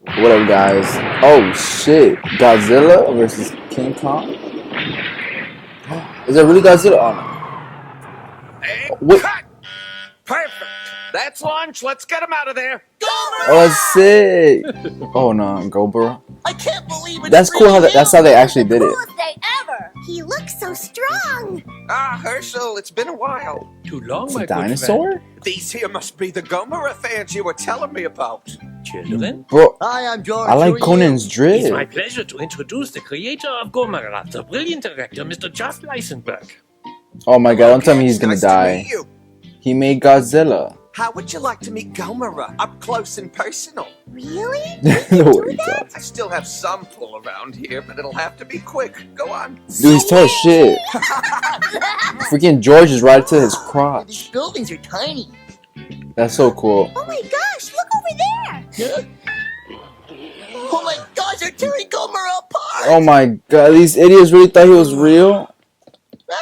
What up, guys? Oh shit! Godzilla versus King Kong. Is it really Godzilla? And What? cut! Perfect. That's lunch. Let's get him out of there. Oh, that's sick. Oh no, Gobra. I can't believe it. That's cool. That's how they actually did it. Coolest day ever. He looks so strong. Ah, Herschel, it's been a while. Too long, It's my a good dinosaur, These here must be the Gomera fans you were telling me about. friend. Children, bro. Hi, I'm George. I Who like are Conan's it's my drip. pleasure to introduce the creator of Gomera, the brilliant director, Mr. Just Leisenberg. Oh my god! Don't tell me he's It's gonna nice to die. meet you. He made Godzilla. How would you like to meet Gomera up close and personal? Really? The way he talks. I still have some pull around here, but it'll have to be quick. Go on. Dude, he's tall as shit. Freaking George is right to his These crotch. buildings are tiny. That's so cool. Oh my gosh, look over there. Oh my gosh, they're tearing Gomera apart. Oh my god! These idiots really thought he was real.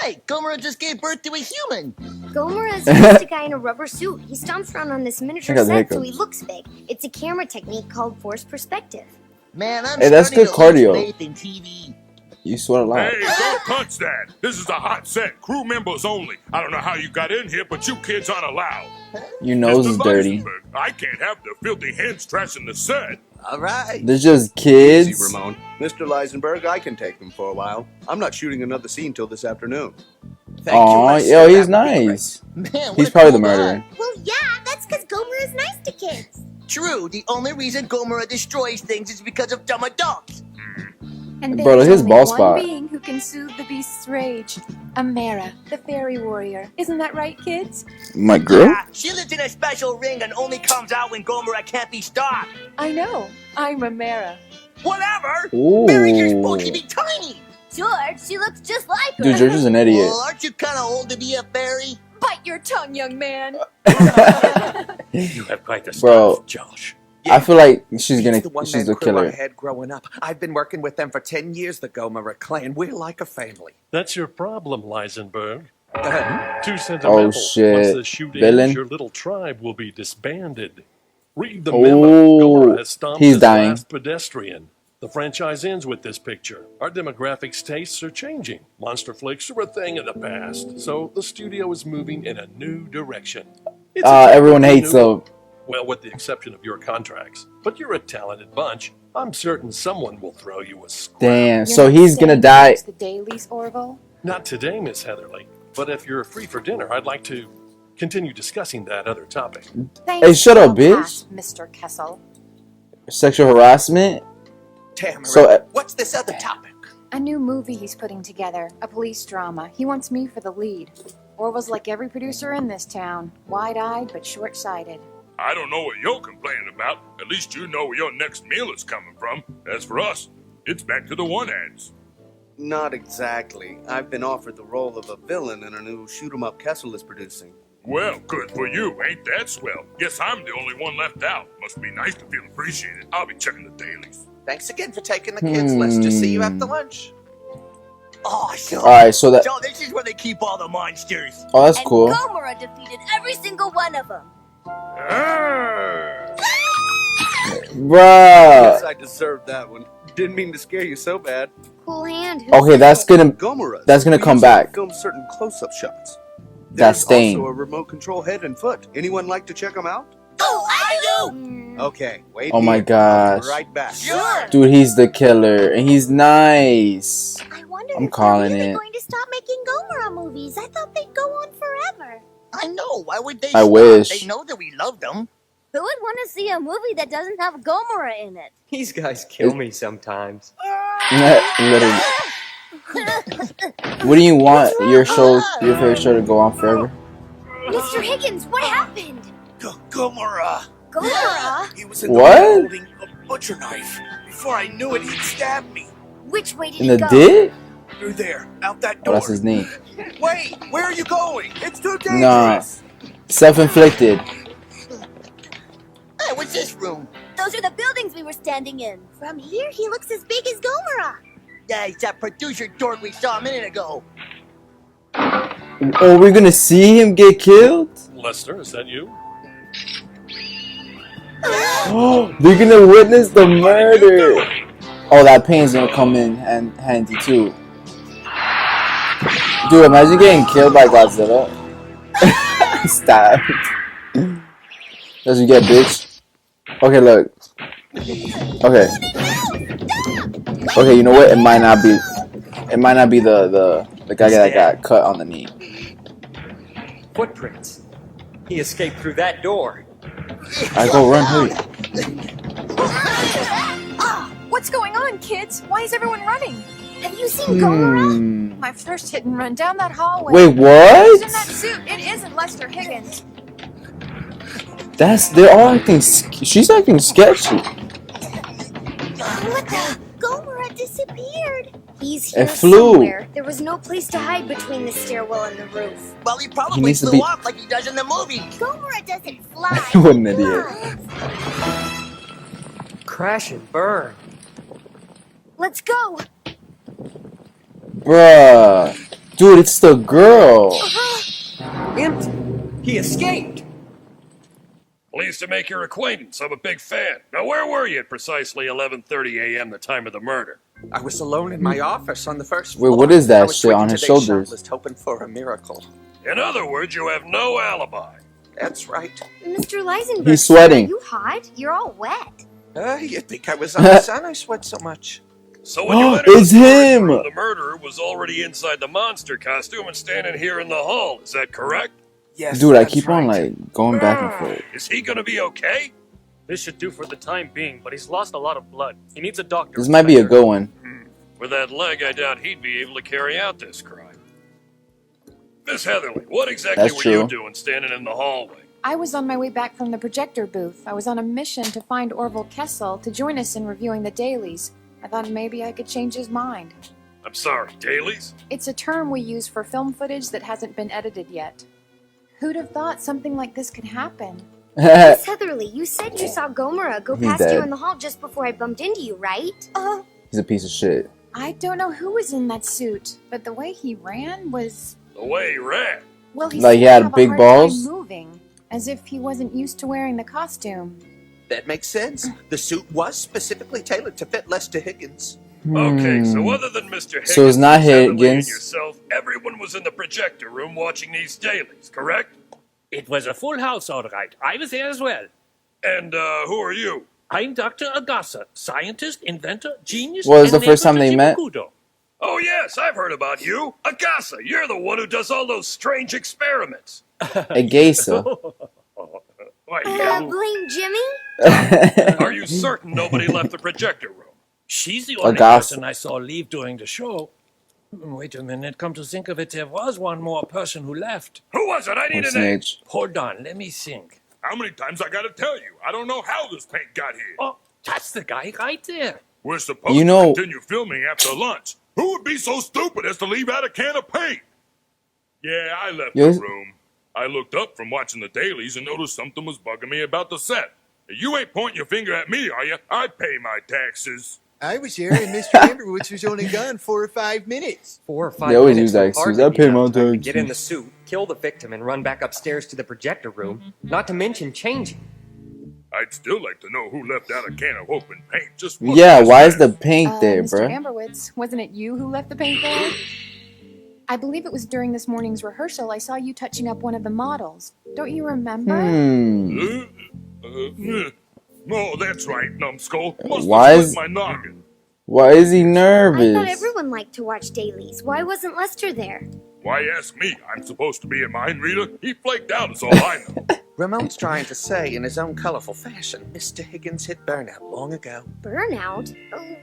Right, Gomera just gave birth to a human. Gomera is just a guy in a rubber suit. He stomps around on this miniature I got the set so he hiccups. looks big. It's a camera technique called forced perspective. Man, I'm Hey, that's starting good to lose cardio. faith in TV. You swear a lot. Hey, don't touch that. This is a hot set. Crew members only. I don't know how you got in here, but you kids aren't allowed. Your nose Mr. is dirty. Weisenberg, I can't have the filthy hens trashing the set. All right. They're just Easy, kids. Ramon. Mr. Leisenberg, I can take them for a while. I'm not shooting another scene till this afternoon. Thank you, Aw, Lester. yo, he's That would be nice. Man, what He's a probably cool the guy. murderer. Well, yeah, that's because Gomera is nice to kids. True, the only reason Gomera destroys things is because of dumb adults. And Bro, there's his only ball one spot. being who can soothe the beast's rage. Amara, the fairy warrior. Isn't that right, kids? My girl? Yeah, she lives in a special ring and only comes out when Gomera can't be stopped. I know. I'm Amara. Whatever. Ooh. Mary's are supposed to be tiny. George, she looks just like her. Dude, George is an idiot. Well, aren't you kind of old to be a fairy? Bite your tongue, young man. You have quite the Bro. stuff, Josh. I feel like she's He's gonna, the one she's man the crew I killer. had growing up. I've been working with them for 10 years, the Gomera clan. We're like a family. That's your problem, Leisenberg. Uh, Too sentimental. Oh, shit. Once the shoot Villain. ends, your little tribe will be disbanded. Read the memo. Oh, Gomera has stomped he's his dying. last pedestrian. The franchise ends with this picture. Our demographics' tastes are changing. Monster flicks are a thing of the past, so the studio is moving in a new direction. It's Everyone exactly hates new. them. Well, with the exception of your contracts. But you're a talented bunch. I'm certain someone will throw you a scrap. Damn. You're So not he's gonna saying die. it's the dailies, Orville? Not today, Miss Heatherly. But if you're free for dinner, I'd like to continue discussing that other topic. Thanks, Hey, shut up, I'll bitch. pass, Mr. Kessel. Sexual harassment. Tamara, So, what's this other topic? A new movie he's putting together, a police drama. He wants me for the lead. Orville's like every producer in this town, wide-eyed but short-sighted. I don't know what you're complaining about. At least you know where your next meal is coming from. As for us, it's back to the one ads. Not exactly. I've been offered the role of a villain in a new shoot-'em-up Kessel is producing. Well, good for you. Ain't that swell? Guess I'm the only one left out. Must be nice to feel appreciated. I'll be checking the dailies. Thanks again for taking the kids. Let's just see you after lunch. Awesome. all right. So that. So this is where they keep all the monsters. Oh, that's And cool. Gomera defeated every single one of them. Bruh. Guess I deserved that one. Didn't mean to scare you so bad. Cool hand. Okay, that's gonna. Gomera. That's gonna come back. Film certain close-up shots. That's There's Stain. also a remote control head and foot. Anyone like to check them out? Oh, I do. Mm, Okay, wait. Oh my here. I'll be gosh. right back. Sure. Dude, he's the killer, and he's nice. I wonder I'm if calling they're really it. going to stop making Gomera movies. I thought they'd go on forever. I know. Why would they? I stop? wish. They know that we love them. Who would want to see a movie that doesn't have Gomera in it? These guys kill me sometimes. Literally. What do you want your favorite show to go on forever? Mr. Higgins, what happened? Gomera! Gomera? He was in the What? room holding a butcher knife. Before I knew it, he'd stabbed me. Which way did In he the go? dick? Through there, out that Oh, door. that's his knee. Wait, where are you going? It's too Nah. dangerous. Self-inflicted. Hey, what's this room? Those are the buildings we were standing in. From here, he looks as big as Gomera. Yeah, it's that producer dork we saw a minute ago. Oh, we're gonna see him get killed? Lester, is that you? They're gonna witness the murder. Oh, that pain's gonna come in handy too. Dude, imagine getting killed by Godzilla. Stabbed. That's what you get, bitch. Okay, look. Okay. Okay, you know what? It might not be. It might not be the guy that got cut on the knee. Footprints. He escaped through that door. I go run, hurry. What's going on, kids? Why is everyone running? Have you seen Gomera? My first hit and run down that hallway. Wait, what? Who's in that suit? It isn't Lester Higgins. They're all acting. She's acting sketchy. What the? Gomera disappeared. He's It here flew. somewhere. There was no place to hide between the stairwell and the roof. Well, he He probably needs to flew be- off like he does in the movie. Gomera doesn't fly. What an idiot. Crash and burn. Let's go. Bruh. Dude, it's the girl. Empty. He escaped. Pleased to make your acquaintance. I'm a big fan. Now, where were you at precisely 11:30 a.m., the time of the murder? I was alone in my office on the first Wait, floor. what is that I was shit on drinking his today's shoulders? shot list, hoping for a miracle. In other words, you have no alibi. That's right. Mr. Leisenberg, He's sweating. Are you hot? You're all wet. You'd think I was on the sun. I sweat so much. So when you entered It's the storage him! room, the murderer was already inside the monster costume and standing here in the hall. Is that correct? Yes, Dude, I that's keep on right. like going back and forth. Is he gonna be okay? This should do for the time being, but he's lost a lot of blood. He needs a doctor. This might be a good one. With that leg, I doubt he'd be able to carry out this crime. Miss Heatherly, what exactly That's were true. you doing standing in the hallway? I was on my way back from the projector booth. I was on a mission to find Orville Kessel to join us in reviewing the dailies. I thought maybe I could change his mind. I'm sorry, dailies? It's a term we use for film footage that hasn't been edited yet. Who'd have thought something like this could happen? Miss Heatherly, you said you saw Gomera go He's past dead. you in the hall just before I bumped into you, right? He's a piece of shit. I don't know who was in that suit, but the way he ran was... The way he ran. Well, he Like seemed he to had have a big hard balls? time moving, as if he wasn't used to wearing the costume. That makes sense. The suit was specifically tailored to fit Lester Higgins. Okay, so other than Mr. Higgins, So it's not Miss Heatherly, and Higgins. yourself, everyone was in the projector room watching these dailies, correct? It was a full house, all right. I was there as well. And who are you? I'm Dr. Agassa, scientist, inventor, genius. Well, it's and the first neighbor time to they Jimmy met? Kudo. Oh yes, I've heard about you. Agassa, you're the one who does all those strange experiments. A geisha. Why, Blame Jimmy? are you certain nobody left the projector room? She's the only Agassa. person I saw leave during the show. Wait a minute, come to think of it, there was one more person who left. Who was it? I need Or a name. snitch. Hold on, let me think. How many times I gotta tell you? I don't know how this paint got here. Oh, that's the guy right there. We're supposed You know- to continue filming after lunch. Who would be so stupid as to leave out a can of paint? Yeah, I left Yes. the room. I looked up from watching the dailies and noticed something was bugging me about the set. You ain't pointing your finger at me, are you? I pay my taxes. I was here and Mr. Amberwoods was only gone 4 or 5 minutes. 4 or 5 They always minutes use that would excuse. hardly I be pay enough my time to taxes. get in the suit, kill the victim, and run back upstairs to the projector room. Not to mention changing. I'd still like to know who left out a can of open paint. Just one Yeah, last why is time. the paint there, Mr. bruh? Amberwoods, wasn't it you who left the paint there? I believe it was during this morning's rehearsal I saw you touching up one of the models. Don't you remember? No, that's right, numbskull. Must Why have is- slipped my noggin. Why is he I thought nervous? everyone liked to watch dailies. Why wasn't Lester there? Why ask me? I'm supposed to be a mind reader. He flaked out is all I know. Ramon's trying to say, in his own colorful fashion, Mr. Higgins hit burnout long ago. Burnout?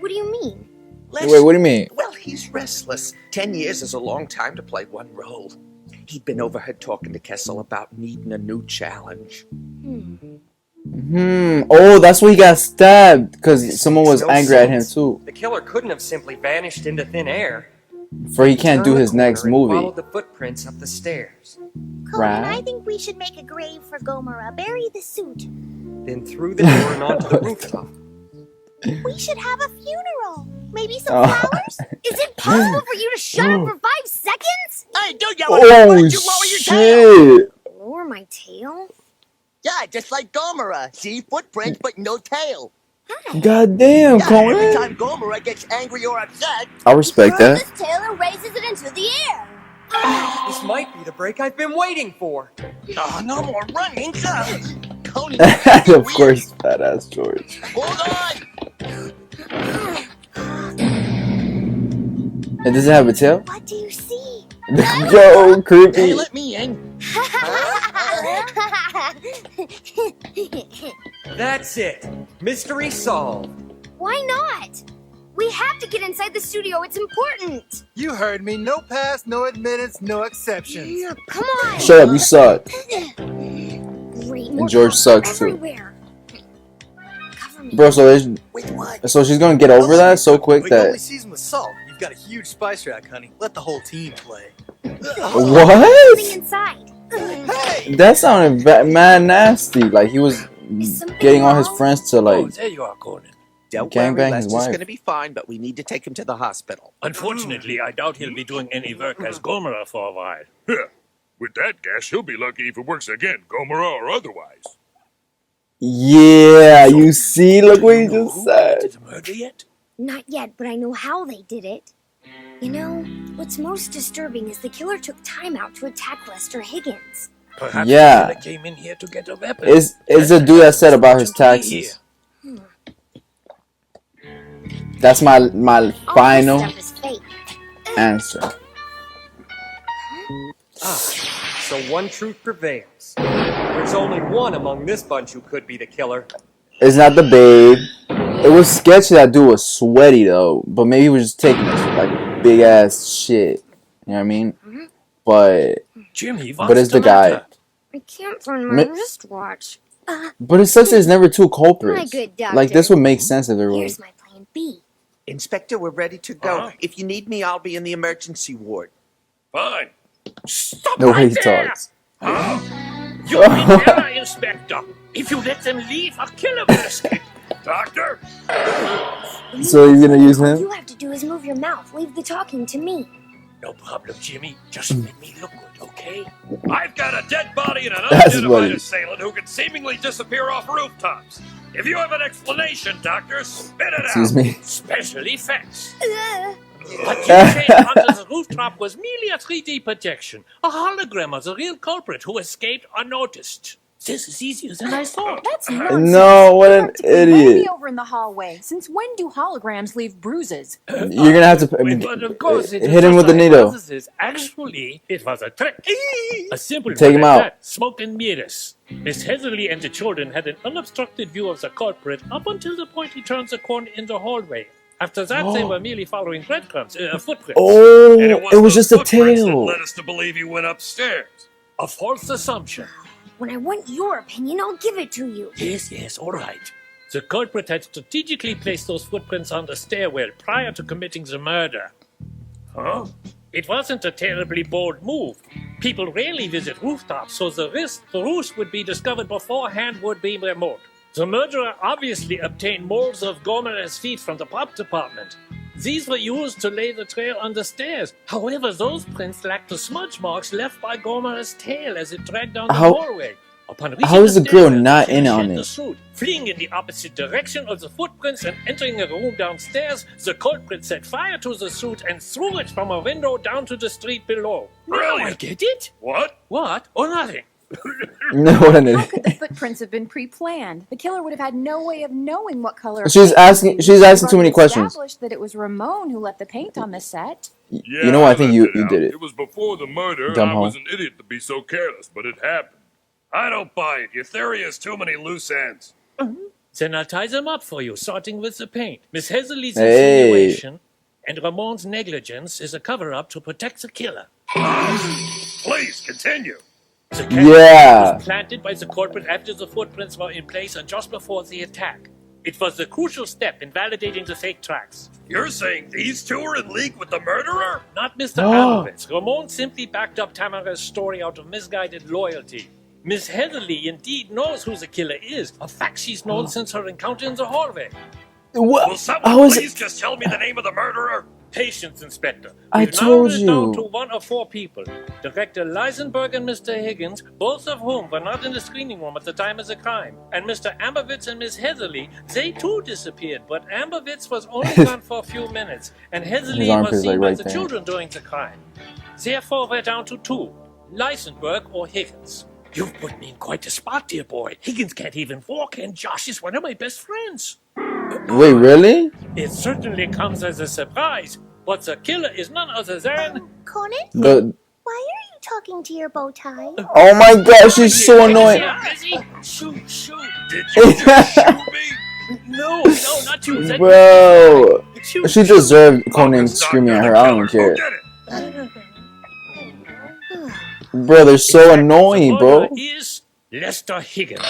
What do you mean? Wait, what do you mean? Well, he's restless. 10 years is a long time to play one role. He'd been overheard talking to Kessel about needing a new challenge. Oh, that's why he got stabbed. Because someone was No angry at him sense. too. The killer couldn't have simply vanished into thin air. For he can't do Turned the his next corner and movie. Followed the footprints up the stairs, Conan, Right. I think we should make a grave for Gomera. Bury the suit. then through the door and onto the rooftop. We should have a funeral. Maybe some Oh. flowers? Is it possible for you to shut up for 5 seconds? Hey, don't yell at me. Why Oh don't you lower your tail? shit! Lower my tail? Yeah, just like Gomera. See, footprints, but no tail. God damn, Yeah, every Conan. time Gomera gets angry or upset, I respect Curls that. his tail and raises it into the air. This might be the break I've been waiting for. oh, no more running. Conan, acting Of weird. course, badass George. Hold on. And does it have a tail? What do you see? Yo, Hey, creepy. let me in. That's it. Mystery solved. Why not? We have to get inside the studio. It's important. You heard me. No pass, no admittance, no exceptions. Come on. Shut up, you suck. Great. And George sucks too. everywhere. Cover me. Bro, so With what? she's gonna get over that so quick We only that... season with salt. You've got a huge spice rack, honey. Let the whole team play. What? Something inside. Hey! That sounded mad nasty. Like he was getting all his friends to Oh, like... there you are, Conan. Don't Gangbang worry, his Lester's wife. going to be fine, but we need to take him to the hospital. Unfortunately, I doubt he'll be doing any work as Gomera for a while. Yeah. With that gas, he'll be lucky if it works again, Gomera or otherwise. Yeah, you see? Look what he Do you know just who said. committed the murder yet? Not yet, but I know how they did it. You know, what's most disturbing is the killer took time out to attack Lester Higgins. Perhaps Yeah. the killer came in here to get a weapon. Is the dude that said about his Unfortunately, taxes. That's my All final this stuff is fake. answer. So one truth prevails. There's only one among this bunch who could be the killer. It's not the babe. It was sketchy that dude was sweaty though, but maybe he was just taking this like big ass shit. You know what I mean? But Jimmy, But it's the guy. I can't find my Mi- wristwatch. But it sucks there's never two My culprits. good doctor. Like this would make sense if there was. Here's my plan B. Inspector, we're ready to go. If you need me, I'll be in the emergency ward. Fine. Stop The way right he there! talks. You're in error, Inspector. If you let them leave, a killer will escape. Doctor? So he's gonna use All him? you have to do is move your mouth. Leave the talking to me. No problem, Jimmy. Just make me look good, okay? I've got a dead body and an That's unidentified funny. assailant who can seemingly disappear off rooftops. If you have an explanation, Doctor, spit it Excuse out. me. Special effects. What you found under the rooftop was merely a 3D projection, a hologram of the real culprit who escaped unnoticed. This is easier than I thought. That's nonsense. No, what You an practically ran idiot. me over in the hallway. Since when do holograms leave bruises? You're gonna have to But of course, it hit him with the needle. Actually, it was a trick. A simple Take one him at out. that. Smoke and mirrors. Miss Heatherly and the children had an unobstructed view of the culprit up until the point he turns the corner in the hallway. After that, they were merely following breadcrumbs, footprints. Oh, And it was those just a footprints that tail. led us to believe you went upstairs. A false assumption. When I want your opinion, I'll give it to you. Yes, all right. The culprit had strategically placed those footprints on the stairwell prior to committing the murder. Huh? It wasn't a terribly bold move. People rarely visit rooftops, so the risk the ruse would be discovered beforehand would be remote. The murderer obviously obtained molds of Gomera's feet from the prop department. These were used to lay the trail on the stairs. However, those prints lacked the smudge marks left by Gomera's tail as it dragged down the hallway. Upon reaching how is the girl stairwell, not she in on shed the it? suit. Fleeing in the opposite direction of the footprints and entering a room downstairs, the culprit set fire to the suit and threw it from a window down to the street below. Brilliant. Now I get it? What? What? Or nothing? No, what an How idiot. could the footprints have been pre-planned? The killer would have had no way of knowing what color. She's asking too many questions. Established that it was Ramon who let the paint on the set. Yeah, You know what? I think left you out. did it. It was before the murder, and Dumb I hoe. was an idiot to be so careless, but it happened. I don't buy it. Your theory has too many loose ends. Then I'll tie them up for you, starting with the paint. Miss Heatherly's Hey. insinuation and Ramon's negligence is a cover-up to protect the killer. Please, continue. The camera Yeah. was planted by the culprit after the footprints were in place and just before the attack. It was the crucial step in validating the fake tracks. You're saying these two are in league with the murderer? Not Mr. Amovitz. Ramon simply backed up Tamara's story out of misguided loyalty. Miss Heatherly indeed knows who the killer is, a fact she's known since her encounter in the hallway. Will What? someone How is please it? just tell me the name of the murderer? Patience, Inspector. I We've told narrowed it down you. to one of 4 people. Director Leisenberg and Mr. Higgins, both of whom were not in the screening room at the time of the crime. And Mr. Amberwitz and Miss Heatherly, they too disappeared, but Amberwitz was only gone for a few minutes, and Heatherly His armpit was is, seen like, by right the there. children during the crime. Therefore, we're down to 2. Leisenberg or Higgins. You've put me in quite a spot, dear boy. Higgins can't even walk, and Josh is one of my best friends. Wait, really? It certainly comes as a surprise, but the killer is none other than... Conan? The Why are you talking to your bow tie? oh my gosh, she's so annoying. Shoot, shoot. Did you just shoot me? No, not you. That Bro, Shoot, she deserved Conan screaming at her. I don't care. Bro, they're so annoying, bro. Is Lester Higgins.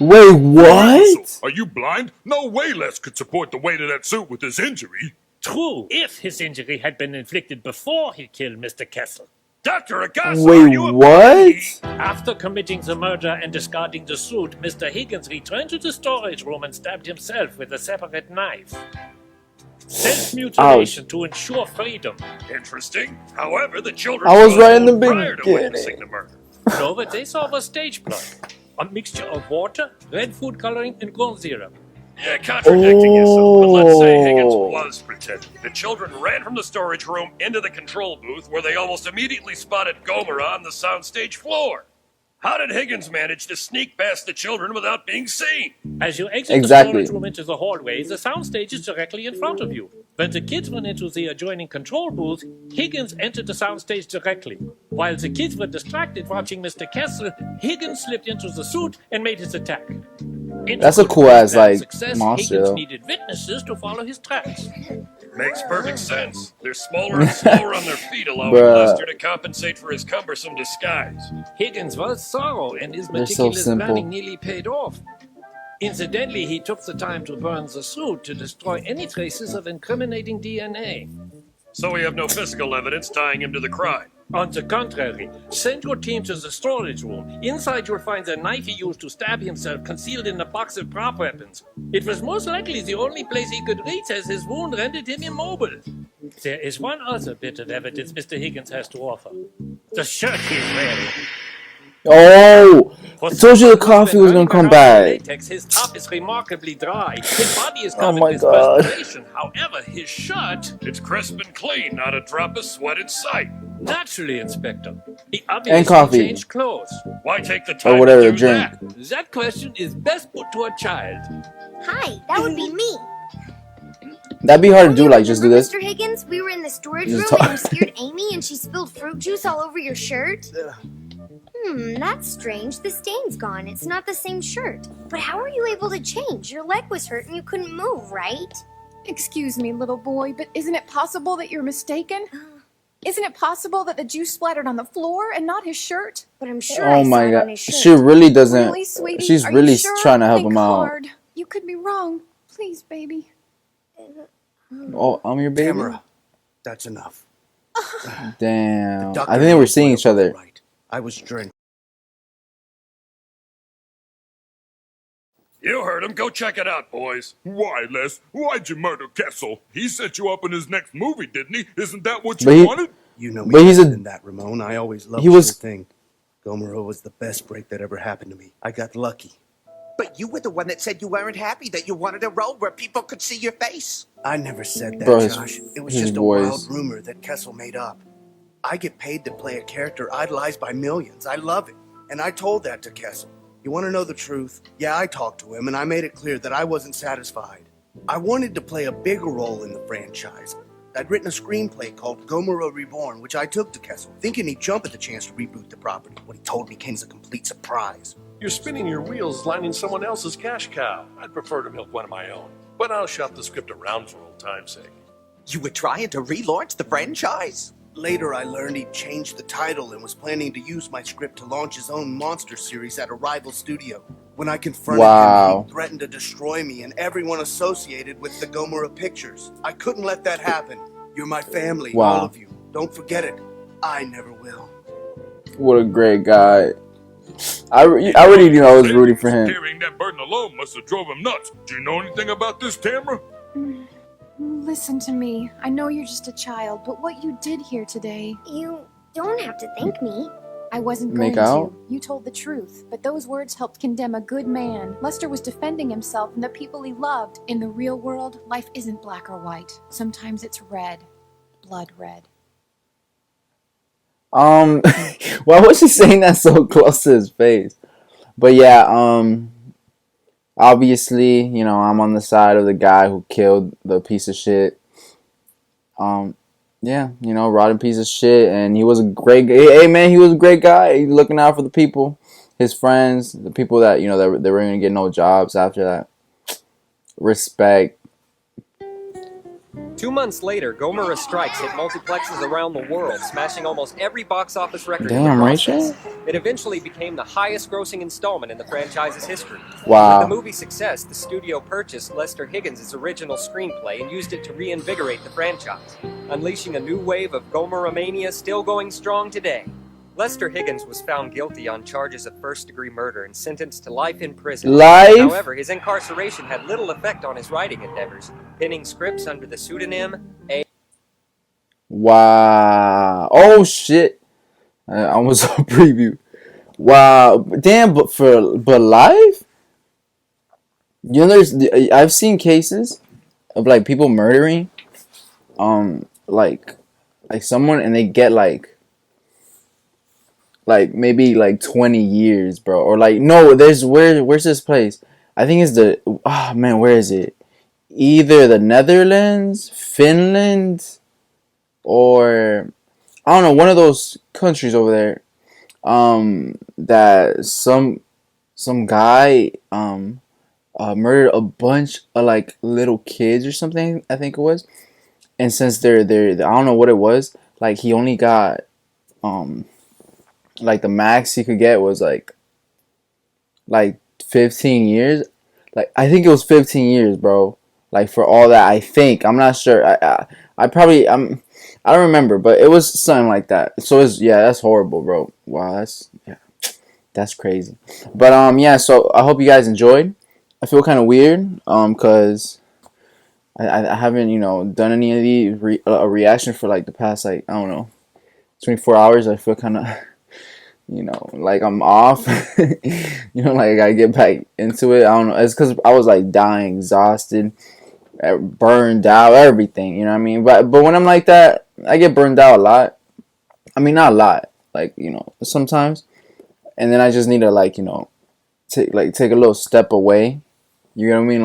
Wait, what? Are you blind? No way Les could support the weight of that suit with his injury. True, if his injury had been inflicted before he killed Mr. Kessel. Dr. Agasa, Wait, are you a what? After committing the murder and discarding the suit, Mr. Higgins returned to the storage room and stabbed himself with a separate knife. Self-mutilation to ensure freedom. Interesting. However, the children I was saw right in the prior to beginning. witnessing the murder. No, what they saw was stage blood. A mixture of water, red food coloring, and corn syrup. Yeah, contradicting yourself, but let's say Higgins Oh. was pretending. The children ran from the storage room into the control booth where they almost immediately spotted Gomera on the soundstage floor. How did Higgins manage to sneak past the children without being seen? As you exit Exactly. the storage room into the hallway, the soundstage is directly in front of you. When the kids went into the adjoining control booth, Higgins entered the soundstage directly. While the kids were distracted watching Mr. Kessler, Higgins slipped into the suit and made his attack. That's a cool ass, like, Success, monster, Higgins though. needed witnesses to follow his tracks. Makes perfect sense. They're smaller and slower on their feet, allowing Bruh. Lester to compensate for his cumbersome disguise. Higgins was thorough, and his They're so meticulous simple. planning nearly paid off. Incidentally, he took the time to burn the suit to destroy any traces of incriminating DNA. So we have no physical evidence tying him to the crime. On the contrary, send your team to the storage room. Inside you'll find the knife he used to stab himself concealed in a box of prop weapons. It was most likely the only place he could reach as his wound rendered him immobile. There is one other bit of evidence Mr. Higgins has to offer. The shirt he's wearing. Oh, I told you the coffee was gonna come back. Latex, his top is remarkably dry. His body is Oh covered my with God. perspiration. However, his shirt... It's crisp and clean, not a drop of sweat in sight. Naturally, Inspector. He obviously And coffee. changed clothes. Why take the time Or whatever, to do drink. that? That question is best put to a child. Hi, that would be me. That'd be hard to do, like, just do Remember, this. Mr. Higgins, we were in the storage Just room talk. and you scared Amy and she spilled fruit juice all over your shirt? That's strange. The stain's gone. It's not the same shirt. But how are you able to change? Your leg was hurt and you couldn't move, right? Excuse me, little boy, but isn't it possible that you're mistaken? Isn't it possible that the juice splattered on the floor and not his shirt? But I'm sure I Oh saw my it on God, his shirt. she really doesn't. Really, sweetie? She's Are really you sure? trying to help Think him out. hard. You could be wrong. Please, baby. Oh, I'm your baby. Tamara, that's enough. Damn. Doctor I think they were knows seeing what each other. was right. I was drenched. You heard him. Go check it out, boys. Why, Les? Why'd you murder Kessel? He set you up in his next movie, didn't he? Isn't that what you But he- wanted? You know me But he's better a- than that, Ramon. I always loved he was- sure thing. Gomera was the best break that ever happened to me. I got lucky. But you were the one that said you weren't happy, that you wanted a role where people could see your face. I never said that, Bro, his- Josh. It was his just a voice. wild rumor that Kessel made up. I get paid to play a character idolized by millions. I love it. And I told that to Kessel. You want to know the truth? Yeah, I talked to him, and I made it clear that I wasn't satisfied. I wanted to play a bigger role in the franchise. I'd written a screenplay called Gomera Reborn, which I took to Kessel, thinking he'd jump at the chance to reboot the property. What he told me came as a complete surprise. You're spinning your wheels lining someone else's cash cow. I'd prefer to milk one of my own. But I'll shop the script around for old time's sake. You were trying to relaunch the franchise? Later, I learned he'd changed the title and was planning to use my script to launch his own monster series at a rival studio. When I confronted Wow. him, he threatened to destroy me and everyone associated with the Gomera pictures. I couldn't let that happen. You're my family, Wow. all of you. Don't forget it. I never will. What a great guy. I already knew I was rooting for him. Carrying that burden alone must have drove him nuts. Do you know anything about this, Tamara? Listen to me. I know you're just a child, but what you did here today... You don't have to thank me. I wasn't Make going out? to. You told the truth, but those words helped condemn a good man. Lester was defending himself and the people he loved. In the real world, life isn't black or white. Sometimes it's red. Blood red. Why was she saying that so close to his face? But yeah, obviously, you know, I'm on the side of the guy who killed the piece of shit. Yeah, you know, rotten piece of shit, and he was a great. Hey man, he was a great guy. He looking out for the people, his friends, the people that you know that they were gonna get no jobs after that. Respect. 2 months later, Gomorrah Strikes hit multiplexes around the world, smashing almost every box office record in the Damn, process. Rachel. It eventually became the highest-grossing installment in the franchise's history. Wow. With the movie's success, the studio purchased Lester Higgins' original screenplay and used it to reinvigorate the franchise, unleashing a new wave of Gomorrah mania still going strong today. Lester Higgins was found guilty on charges of first-degree murder and sentenced to life in prison. Life? However, his incarceration had little effect on his writing endeavors, penning scripts under the pseudonym A. Wow. Oh shit. I almost saw a preview. Wow. Damn. But live. You know, I've seen cases of like people murdering, like someone, and they get like maybe like 20 years, bro. Or like no, where's this place? I think it's man, where is it? Either the Netherlands, Finland, or I don't know, one of those countries over there. That some guy murdered a bunch of like little kids or something, I think it was. And since they're I don't know what it was, like he only got like the max he could get was like 15 years. Like I think it was 15 years, bro. Like for all that, I think. I'm not sure. I probably I don't remember, but it was something like that. So it's that's horrible, bro. Wow, that's crazy. But yeah, so I hope you guys enjoyed. I feel kind of weird cuz I haven't, you know, done any of these a reaction for like the past like I don't know, 24 hours. I feel kind of you know, like I'm off. You know, like I gotta get back into it. I don't know. It's because I was like dying, exhausted, burned out, everything. You know what I mean? But when I'm like that, I get burned out a lot. I mean, not a lot. Like you know, sometimes, and then I just need to like you know, take a little step away. You know what I mean?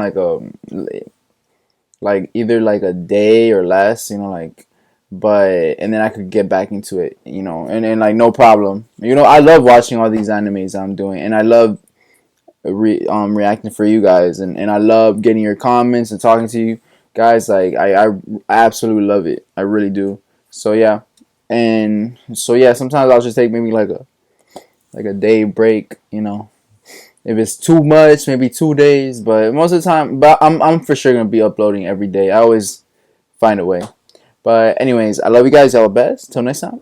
Like either like a day or less. You know, like. But and then I could get back into it, you know, and like no problem. You know, I love watching all these animes I'm doing, and I love reacting for you guys, and I love getting your comments and talking to you guys. Like I absolutely love it. I really do. So yeah, and so yeah, sometimes I'll just take maybe like a day break, you know. If it's too much, maybe 2 days, but most of the time, but I'm for sure gonna be uploading every day. I always find a way. But anyways, I love you guys. All the best. Till next time.